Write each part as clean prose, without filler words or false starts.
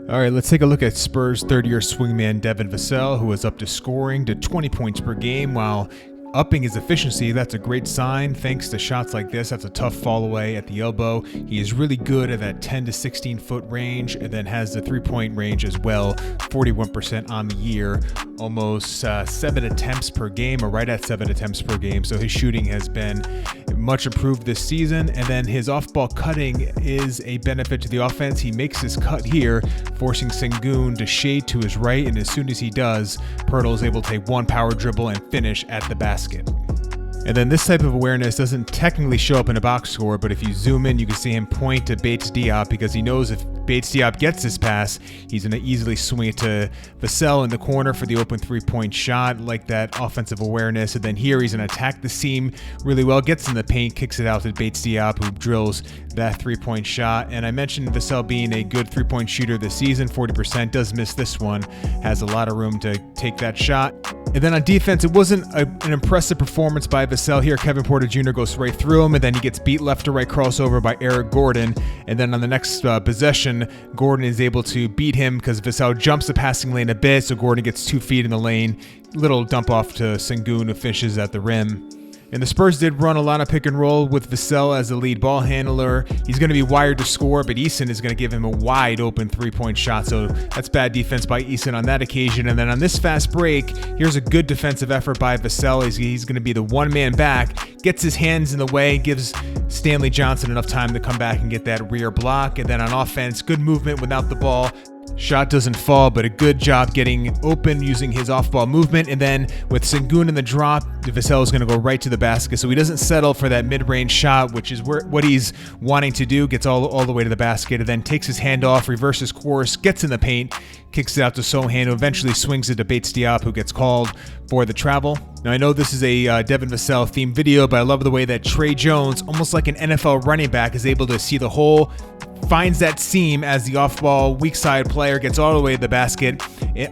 All right, let's take a look at Spurs third-year swingman Devin Vassell, who is up to scoring to 20 points per game while upping his efficiency. That's a great sign thanks to shots like this. That's a tough fall away at the elbow. He is really good at that 10 to 16 foot range and then has the three-point range as well, 41% on the year, almost 7 attempts per game, or right at 7 attempts per game. So his shooting has been much improved this season, and then his off-ball cutting is a benefit to the offense. He makes his cut here, forcing Sengun to shade to his right, and as soon as he does, Poeltl is able to take one power dribble and finish at the basket. And then this type of awareness doesn't technically show up in a box score, but if you zoom in, you can see him point to Bates Diop because he knows if Bates Diop gets this pass, he's going to easily swing it to Vassell in the corner for the open three-point shot, like that offensive awareness. And then here he's going to attack the seam really well, gets in the paint, kicks it out to Bates Diop, who drills that three-point shot. And I mentioned Vassell being a good three-point shooter this season, 40%, does miss this one, has a lot of room to take that shot. And then on defense, it wasn't an impressive performance by Vassell here. Kevin Porter Jr. goes right through him, and then he gets beat left to right crossover by Eric Gordon. And then on the next possession, Gordon is able to beat him because Vassell jumps the passing lane a bit, so Gordon gets 2 feet in the lane. Little dump off to Sengun, who finishes at the rim. And the Spurs did run a lot of pick and roll with Vassell as the lead ball handler. He's going to be wired to score, but Eason is going to give him a wide open three-point shot. So that's bad defense by Eason on that occasion. And then on this fast break, here's a good defensive effort by Vassell. He's going to be the one-man back, gets his hands in the way, gives Stanley Johnson enough time to come back and get that rear block. And then on offense, good movement without the ball. Shot doesn't fall, but a good job getting open using his off-ball movement. And then with Sengun in the drop, Vassell is going to go right to the basket. So he doesn't settle for that mid-range shot, which is what he's wanting to do. Gets all the way to the basket and then takes his hand off, reverses course, gets in the paint, kicks it out to Sohan, who eventually swings it to Bates Diop, who gets called for the travel. Now, I know this is a Devin Vassell themed video, but I love the way that Trey Jones, almost like an NFL running back, is able to see the hole, finds that seam as the off-ball weak side player gets all the way to the basket,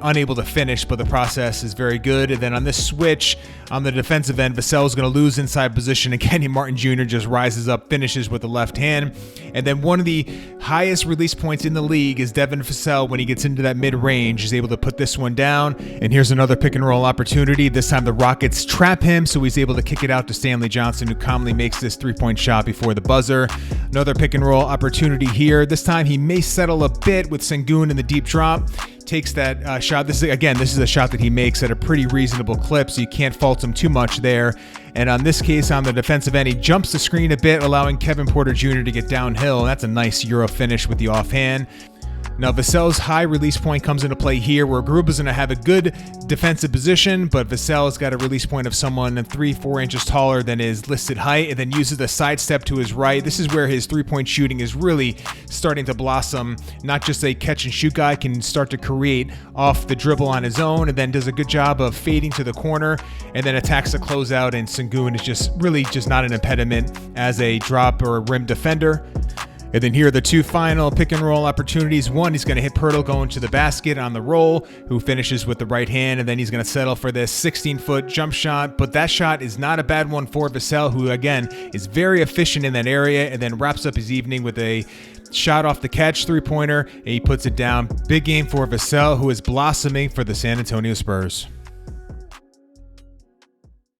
unable to finish, but the process is very good. And then on this switch on the defensive end, Vassell is going to lose inside position, and Kenny Martin Jr. just rises up, finishes with the left hand. And then one of the highest release points in the league is Devin Vassell when he gets into that mid-range. Is able to put this one down. And here's another pick and roll opportunity. This time the Rockets trap him, so he's able to kick it out to Stanley Johnson, who calmly makes this three-point shot before the buzzer. Another pick and roll opportunity here. This time he may settle a bit with Sengun in the deep drop. Takes that shot. This is a shot that he makes at a pretty reasonable clip, so you can't fault him too much there. And on this case, on the defensive end, he jumps the screen a bit, allowing Kevin Porter Jr. to get downhill. And that's a nice Euro finish with the offhand. Now, Vassell's high release point comes into play here, where Garuba's going to have a good defensive position, but Vassell's got a release point of someone 3-4 inches taller than his listed height, and then uses the sidestep to his right. This is where his three-point shooting is really starting to blossom. Not just a catch-and-shoot guy, can start to create off the dribble on his own, and then does a good job of fading to the corner, and then attacks the closeout, and Sengun is just not an impediment as a drop or a rim defender. And then here are the two final pick and roll opportunities. One, he's going to hit Poeltl going to the basket on the roll, who finishes with the right hand, and then he's going to settle for this 16-foot jump shot. But that shot is not a bad one for Vassell, who again is very efficient in that area, and then wraps up his evening with a shot off the catch three-pointer, and he puts it down. Big game for Vassell, who is blossoming for the San Antonio Spurs.